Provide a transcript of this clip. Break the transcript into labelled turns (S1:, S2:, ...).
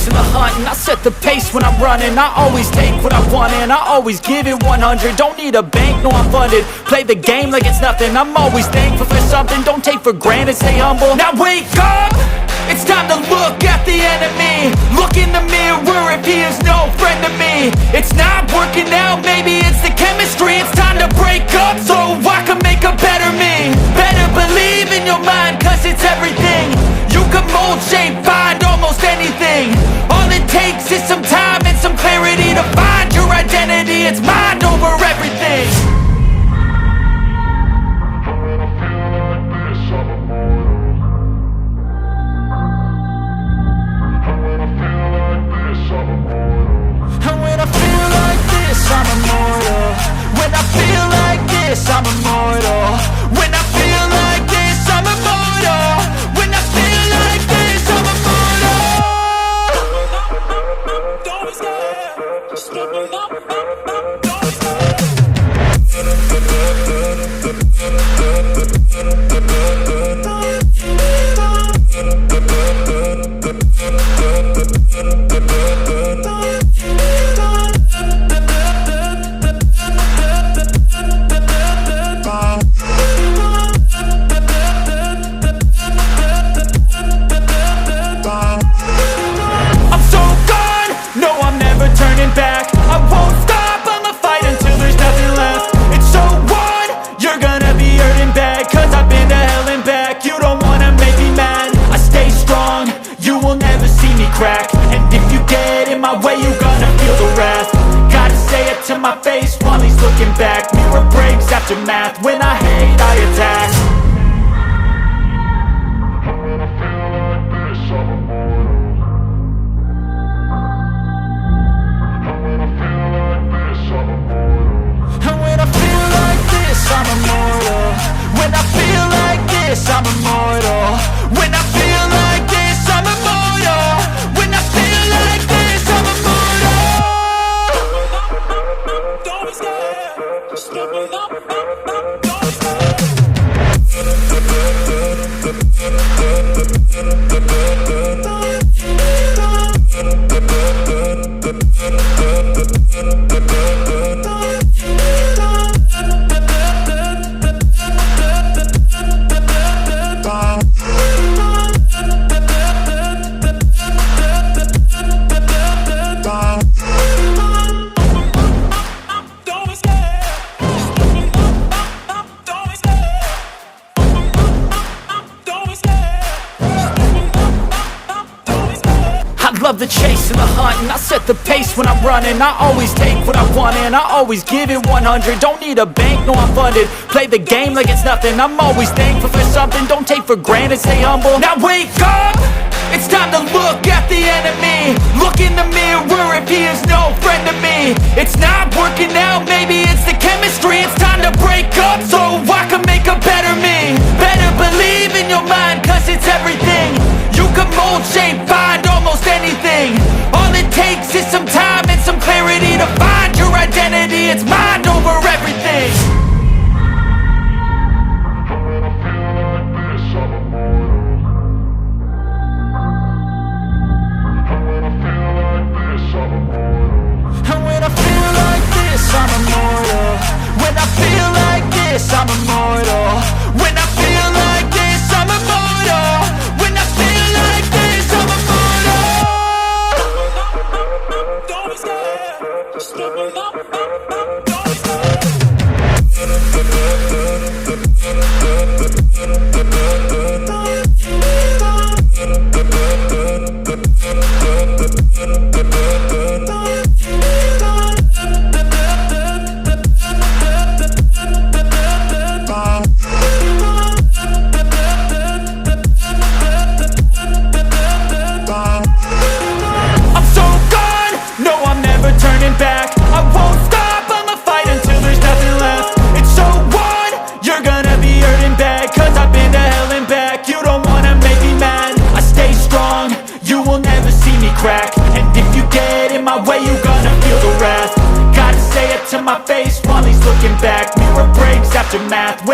S1: chase and the hunt, and I set the pace when I'm running. I always take what I want and I always give it 100. Don't need a bank, no I'm funded. Play the game like it's nothing. I'm always thankful for something. Don't take for granted, stay humble. Now wake up! It's time to look at the enemy. Look in the mirror if he is no friend to me. It's not working out, maybe it's the chemistry. It's time to break up so I can make a better me. Better believe in your mind, cause it's everything. You can mold, shape, find almost anything. All it takes is some time and some clarity to find your identity. It's mind over everything. I'm immortal. When I feel like this, I'm immortal. When I feel like this, I'm immortal. When I feel like this, I'm immortal. Don't be scared. Just keep it up. Don't be scared. And if you get in my way, you gonna feel the wrath. Gotta say it to my face while he's looking back. Mirror breaks after math. When I hate, I attack. When I feel like this, I'm immortal. When I feel like this, I'm immortal. When I feel like this, I'm immortal. When I feel like this, I'm immortal. When I feel like this, I'm immortal. When I feel like this, I'm immortal. Don't be scared. Just keep it up. Don't be scared. Love the chase and the hunt, and I set the pace when I'm running. I always take what I want and I always give it 100. Don't need a bank, no I'm funded. Play the game like it's nothing. I'm always thankful for something. Don't take for granted, stay humble. Now wake up! It's time to look at the enemy. Look in the mirror if he is no friend to me. It's not working out, maybe it's the chemistry. It's time to break up so I can make a better me. Better believe in your mind, cause it's everything. You can mold, shape, find almost anything. All it takes is some time and some clarity to find your identity. It's mind over everything. When I feel like this, I'm immortal. When I feel like this, I'm immortal. When I feel like this, I'm immortal. When I feel like this, I'm immortal. When I feel like this, I'm immortal. When I feel like this, I'm immortal. Don't be scared. Just keep it up. Don't be scared. to my face while he's looking back. Mirror breaks after math.